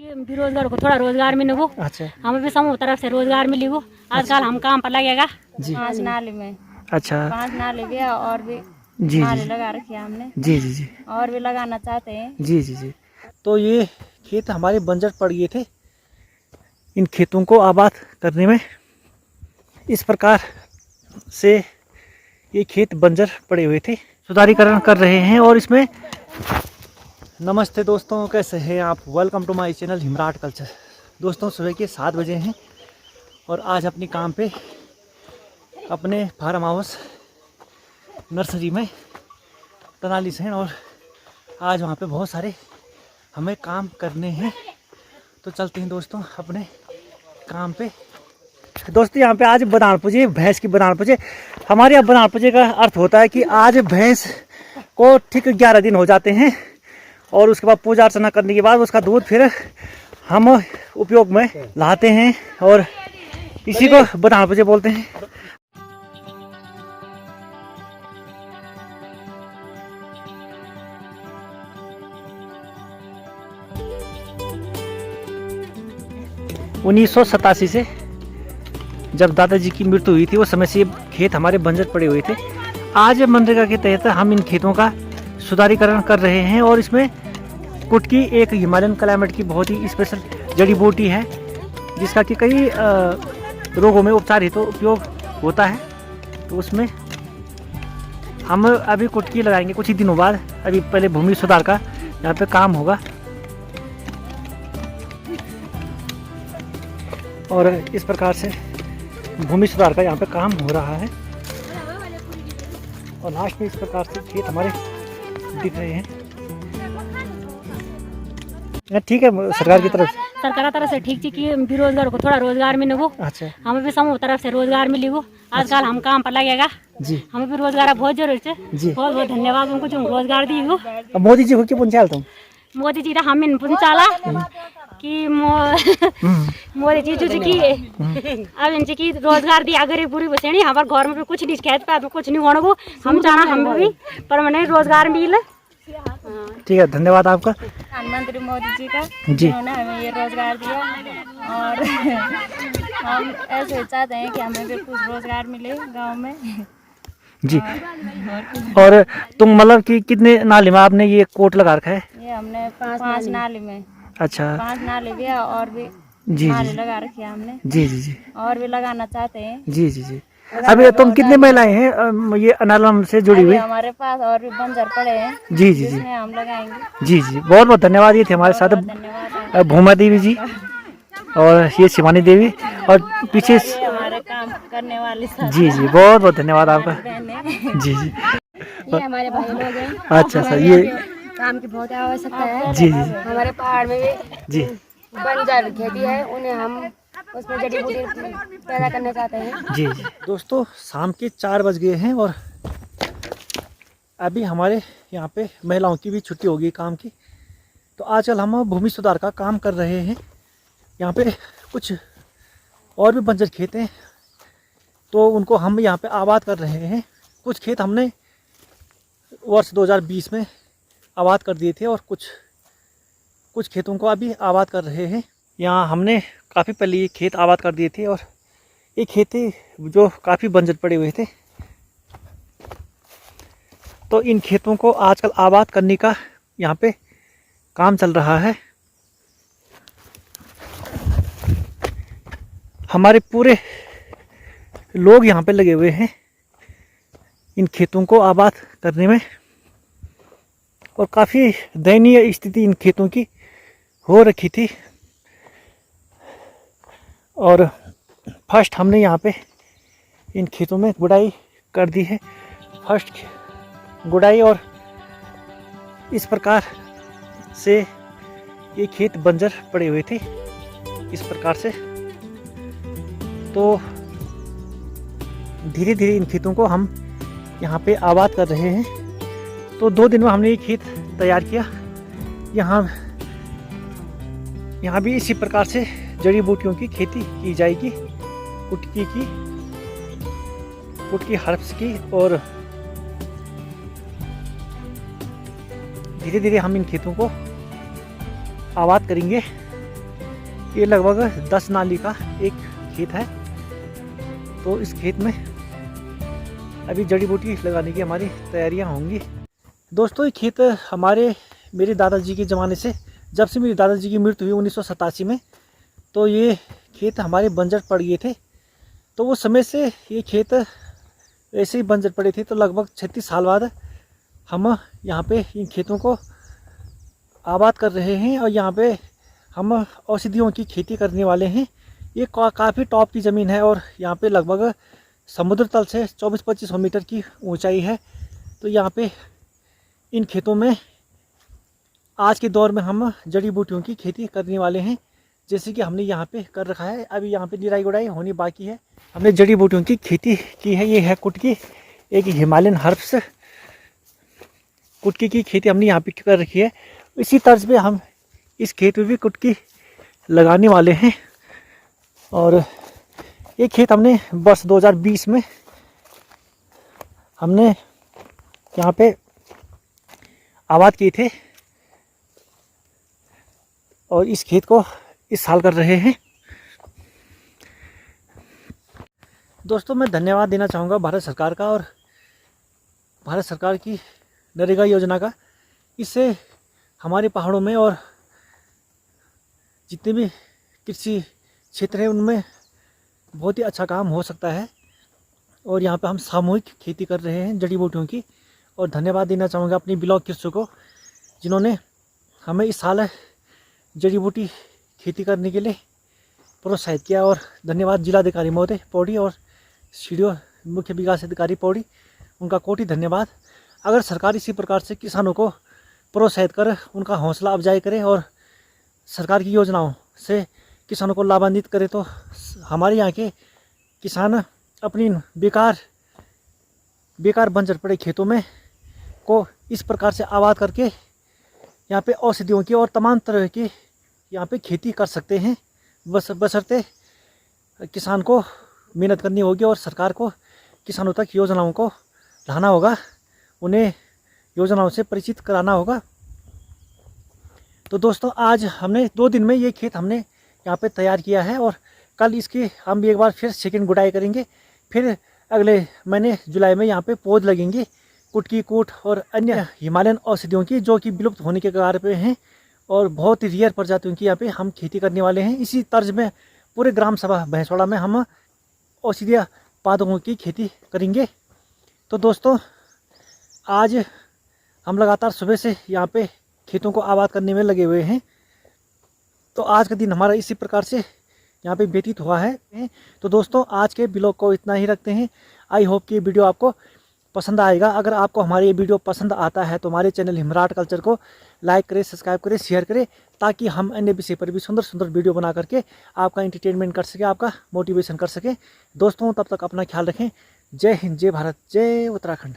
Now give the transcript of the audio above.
बेरोजगार को थोड़ा रोजगार मिले वो। अच्छा, हमें भी समूह तरफ से रोजगार मिली वो। आजकल हम काम पर लगेगा जी। 5 नाले में, अच्छा 5 नाले भी है और भी जी नाले जी लगा रखे हैं हमने, जी जी जी और भी लगाना चाहते हैं। जी जी जी। तो ये खेत हमारे बंजर पड़ गए थे। इन खेतों को आबाद करने में इस प्रकार से ये खेत बंजर पड़े हुए थे, सुधारीकरण कर रहे हैं। और इसमें नमस्ते दोस्तों, कैसे हैं आप? Welcome to my channel Himrat culture. दोस्तों सुबह के 7 बजे हैं और आज अपनी काम पे अपने फार्म हाउस नर्सरी में तनाली से हैं और आज वहाँ पे बहुत सारे हमें काम करने हैं। तो चलते हैं दोस्तों अपने काम पे। दोस्तों यहाँ पे आज बदान पूजे, भैंस की बदान पूजे। हमारे यहाँ बदान पूजे का अर्थ होता है कि आज भैंस को ठीक 11 दिन हो जाते हैं और उसके बाद पूजा अर्चना करने के बाद उसका दूध फिर हम उपयोग में लाते हैं और इसी को बदान पूजे बोलते हैं। उन्नीस से जब दादाजी की मृत्यु हुई थी उस समय से ये खेत हमारे बंजर पड़े हुए थे। आज मनरेगा के तहत हम इन खेतों का सुधारीकरण कर रहे हैं और इसमें कुटकी एक हिमालयन क्लाइमेट की बहुत ही स्पेशल जड़ी बूटी है जिसका कि कई रोगों में उपचार हेतु उपयोग होता है। तो उसमें हम अभी कुटकी लगाएंगे कुछ ही दिनों बाद। अभी पहले भूमि सुधार का यहाँ पे काम होगा और इस प्रकार से भूमि सुधार का यहाँ पे काम हो रहा है और लास्ट में इस प्रकार से खेत हमारे दिख रहे हैं। ठीक है, सरकार की तरफ से ठीक थी कि बेरोजगार को थोड़ा रोजगार मिले वो। अच्छा, हमें भी समूह तरफ से रोजगार मिली वो। आजकल हम काम पर लगेगा जी। हमें भी रोजगार बहुत जरूरत है जी। बहुत बहुत धन्यवाद उनको जो रोजगार दी वो। अब मोदी जी हो क्यों पुंचाल तुम? मोदी जी हम इन पुंचाला कि मोदी जी जो की अब इनसे की रोजगार दिया गरीब बुरी बसेनी हमारे घर में भी कुछ नहीं खेत पे कुछ नहीं होने को। हम चाहना हमें भी परमानेंट रोजगार मिले। ठीक है, धन्यवाद आपका। प्रधानमंत्री मोदी जी का जी। उन्होंने हमें ये रोजगार दिया और हम ऐसे चाहते हैं कि हमें भी कुछ रोजगार मिले गांव में जी। और तुम मतलब कि कितने नाले में आपने ये कोट लगा रखा है? ये हमने 5 नाले में। अच्छा 5 नाले भी है और भी जी नाले जी लगा रखे हैं हमने जी जी जी और भी लगाना चाहते हैं। जी जी जी। अभी तुम कितने महिलाएं हैं ये अनालम से जुड़ी हुई? हमारे पास और भी बंजर पड़े हैं जी जी जी जिसमें हम लगाएंगे। जी जी। बहुत बहुत धन्यवाद। ये थे हमारे साथ धन्यवाद। भूमा देवी जी और ये शिवानी देवी और पीछे ये हमारे काम करने वाले जी जी। बहुत बहुत धन्यवाद आपका। बहनें। जी जी। ये हमारे भाई लोग हैं। अच्छा सर, ये काम की बहुत आवश्यकता है। जी जी हमारे पहाड़ में भी जी बंजर खेती है, उन्हें हम उसमें जड़ी बूटी पैदा करना चाहते हैं। जी जी। दोस्तों शाम के 4 बज गए हैं और अभी हमारे यहाँ पे महिलाओं की भी छुट्टी होगी काम की। तो आजकल हम भूमि सुधार का काम कर रहे हैं। यहाँ पे कुछ और भी बंजर खेत हैं तो उनको हम यहाँ पे आबाद कर रहे हैं। कुछ खेत हमने वर्ष 2020 में आबाद कर दिए थे और कुछ खेतों को अभी आबाद कर रहे हैं। यहाँ हमने काफ़ी पहले ये खेत आबाद कर दिए थे और ये खेत जो काफ़ी बंजर पड़े हुए थे। तो इन खेतों को आजकल आबाद करने का यहाँ पे काम चल रहा है। हमारे पूरे लोग यहाँ पे लगे हुए हैं इन खेतों को आबाद करने में और काफ़ी दयनीय स्थिति इन खेतों की हो रखी थी। और फर्स्ट हमने यहाँ पे इन खेतों में गुड़ाई कर दी है। फर्स्ट गुड़ाई और इस प्रकार से ये खेत बंजर पड़े हुए थे इस प्रकार से। तो धीरे धीरे इन खेतों को हम यहाँ पे आबाद कर रहे हैं। तो 2 दिन में हमने ये खेत तैयार किया। यहाँ भी इसी प्रकार से जड़ी बूटियों की खेती की जाएगी, कुटकी हर्ब्स की। और धीरे धीरे हम इन खेतों को आबाद करेंगे ये लगभग 10 नाली का एक खेत है। तो इस खेत में अभी जड़ी बूटी लगाने की हमारी तैयारियां होंगी। दोस्तों ये खेत मेरे दादाजी के ज़माने से, जब से मेरे दादाजी की मृत्यु हुई 1987 में, तो ये खेत हमारे बंजर पड़ गए थे। तो वो समय से ये खेत ऐसे ही बंजर पड़े थे। तो लगभग 36 साल बाद हम यहाँ पे इन खेतों को आबाद कर रहे हैं और यहाँ पे हम औषधियों की खेती करने वाले हैं। ये काफ़ी टॉप की ज़मीन है और यहाँ पे लगभग समुद्र तल से 24-25 मीटर की ऊंचाई है। तो यहाँ पे इन खेतों में आज के दौर में हम जड़ी बूटियों की खेती करने वाले हैं, जैसे कि हमने यहाँ पे कर रखा है। अभी यहाँ पे निराई गुड़ाई होनी बाकी है। हमने जड़ी बूटियों की खेती की है। ये है कुटकी, एक हिमालयन हर्ब्स कुटकी की खेती हमने यहाँ पे कर रखी है। इसी तर्ज पे हम इस खेत में भी कुटकी लगाने वाले हैं। और ये खेत हमने वर्ष 2020 में हमने यहाँ पे आबाद किए थे और इस खेत को इस साल कर रहे हैं। दोस्तों मैं धन्यवाद देना चाहूँगा भारत सरकार का और भारत सरकार की नरेगा योजना का। इससे हमारे पहाड़ों में और जितने भी कृषि क्षेत्र हैं उनमें बहुत ही अच्छा काम हो सकता है। और यहाँ पे हम सामूहिक खेती कर रहे हैं जड़ी बूटियों की। और धन्यवाद देना चाहूँगा अपनी ब्लॉक कृषकों को, जिन्होंने हमें इस साल जड़ी बूटी खेती करने के लिए प्रोत्साहित किया। और धन्यवाद जिलाधिकारी महोदय पौड़ी और सीडीओ मुख्य विकास अधिकारी पौड़ी, उनका कोटि धन्यवाद। अगर सरकार इसी प्रकार से किसानों को प्रोत्साहित कर उनका हौसला अफजाई करे और सरकार की योजनाओं से किसानों को लाभान्वित करे, तो हमारे यहाँ के किसान अपनी बेकार बंजर पड़े खेतों में को इस प्रकार से आबाद करके यहाँ पे औषधियों की और तमाम तरह की यहाँ पे खेती कर सकते हैं। बशर्ते किसान को मेहनत करनी होगी और सरकार को किसानों तक योजनाओं को लाना होगा, उन्हें योजनाओं से परिचित कराना होगा। तो दोस्तों आज हमने 2 दिन में ये खेत हमने यहाँ पे तैयार किया है और कल इसकी हम एक बार फिर सेकंड गुड़ाई करेंगे। फिर अगले महीने जुलाई में यहाँ पे पौध लगेंगे कुटकी कूट और अन्य हिमालयन औषधियों की, जो कि विलुप्त होने के कगार पे हैं और बहुत ही रेयर प्रजातियों की यहाँ पे हम खेती करने वाले हैं। इसी तर्ज में पूरे ग्राम सभा भैंसवाड़ा में हम औषधीय पादपों की खेती करेंगे। तो दोस्तों आज हम लगातार सुबह से यहाँ पे खेतों को आबाद करने में लगे हुए हैं। तो आज का दिन हमारा इसी प्रकार से यहाँ पे व्यतीत हुआ है। तो दोस्तों आज के ब्लॉग को इतना ही रखते हैं। आई होप कि ये वीडियो आपको पसंद आएगा। अगर आपको हमारे ये वीडियो पसंद आता है तो हमारे चैनल हिमराट कल्चर को लाइक करें, सब्सक्राइब करें, शेयर करें, ताकि हम अन्य विषय पर भी सुंदर सुंदर वीडियो बना करके आपका एंटरटेनमेंट कर सके, आपका मोटिवेशन कर सके। दोस्तों तब तक अपना ख्याल रखें। जय हिंद, जय भारत, जय उत्तराखंड।